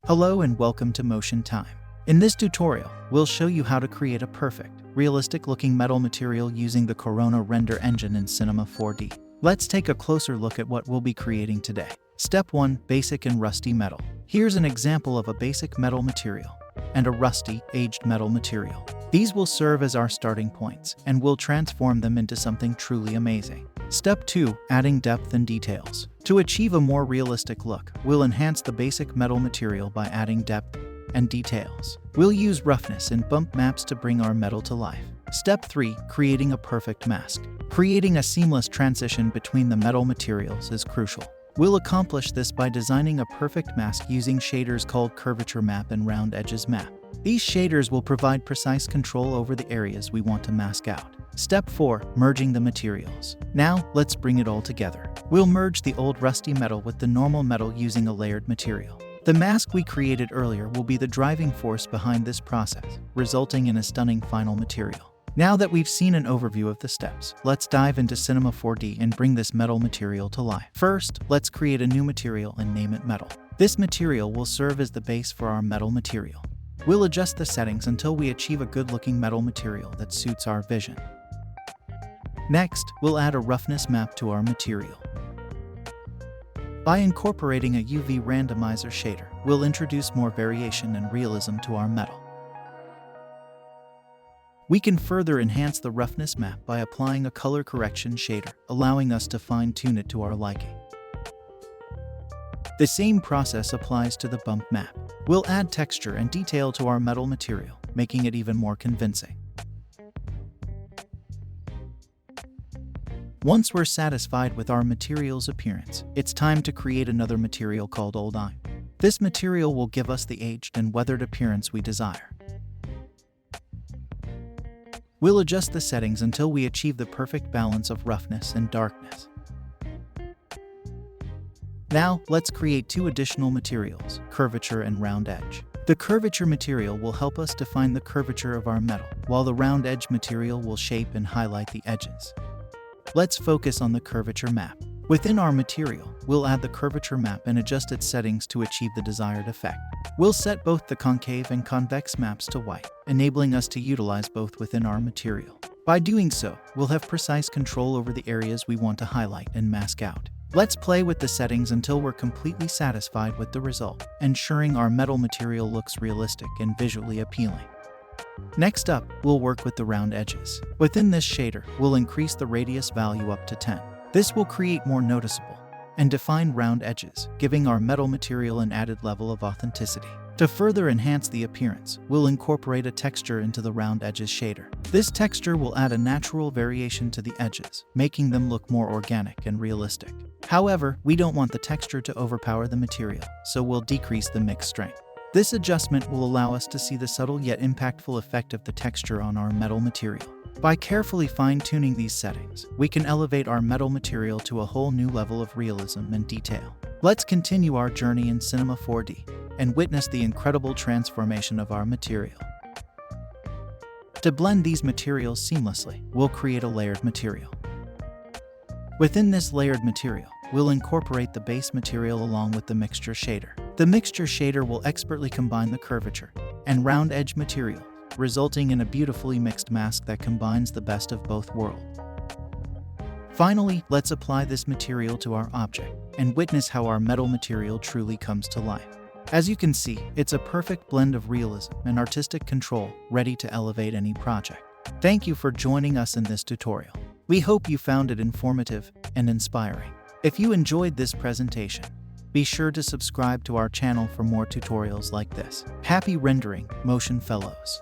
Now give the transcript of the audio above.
Hello and welcome to Motion Time. In this tutorial, we'll show you how to create a perfect, realistic-looking metal material using the Corona render engine in Cinema 4D. Let's take a closer look at what we'll be creating today. Step 1. Basic and rusty metal. Here's an example of a basic metal material and a rusty, aged metal material. These will serve as our starting points, and we'll transform them into something truly amazing. Step 2. Adding depth and details. To achieve a more realistic look, we'll enhance the basic metal material by adding depth and details. We'll use roughness and bump maps to bring our metal to life. Step 3. Creating a perfect mask. Creating a seamless transition between the metal materials is crucial. We'll accomplish this by designing a perfect mask using shaders called Curvature Map and Round Edges Map. These shaders will provide precise control over the areas we want to mask out. Step 4. Merging the materials. Now, let's bring it all together. We'll merge the old rusty metal with the normal metal using a layered material. The mask we created earlier will be the driving force behind this process, resulting in a stunning final material. Now that we've seen an overview of the steps, let's dive into Cinema 4D and bring this metal material to life. First, let's create a new material and name it metal. This material will serve as the base for our metal material. We'll adjust the settings until we achieve a good-looking metal material that suits our vision. Next, we'll add a roughness map to our material. By incorporating a UV randomizer shader, we'll introduce more variation and realism to our metal. We can further enhance the roughness map by applying a color correction shader, allowing us to fine-tune it to our liking. The same process applies to the bump map. We'll add texture and detail to our metal material, making it even more convincing. Once we're satisfied with our material's appearance, it's time to create another material called old iron. This material will give us the aged and weathered appearance we desire. We'll adjust the settings until we achieve the perfect balance of roughness and darkness. Now, let's create two additional materials, curvature and round edge. The curvature material will help us define the curvature of our metal, while the round edge material will shape and highlight the edges. Let's focus on the curvature map. Within our material, we'll add the curvature map and adjust its settings to achieve the desired effect. We'll set both the concave and convex maps to white, enabling us to utilize both within our material. By doing so, we'll have precise control over the areas we want to highlight and mask out. Let's play with the settings until we're completely satisfied with the result, ensuring our metal material looks realistic and visually appealing. Next up, we'll work with the round edges. Within this shader, we'll increase the radius value up to 10. This will create more noticeable and defined round edges, giving our metal material an added level of authenticity. To further enhance the appearance, we'll incorporate a texture into the round edges shader. This texture will add a natural variation to the edges, making them look more organic and realistic. However, we don't want the texture to overpower the material, so we'll decrease the mix strength. This adjustment will allow us to see the subtle yet impactful effect of the texture on our metal material. By carefully fine-tuning these settings, we can elevate our metal material to a whole new level of realism and detail. Let's continue our journey in Cinema 4D and witness the incredible transformation of our material. To blend these materials seamlessly, we'll create a layered material. Within this layered material, we'll incorporate the base material along with the mixture shader. The mixture shader will expertly combine the curvature and round edge material, resulting in a beautifully mixed mask that combines the best of both worlds. Finally, let's apply this material to our object and witness how our metal material truly comes to life. As you can see, it's a perfect blend of realism and artistic control, ready to elevate any project. Thank you for joining us in this tutorial. We hope you found it informative and inspiring. If you enjoyed this presentation, be sure to subscribe to our channel for more tutorials like this. Happy rendering, Motion Fellows!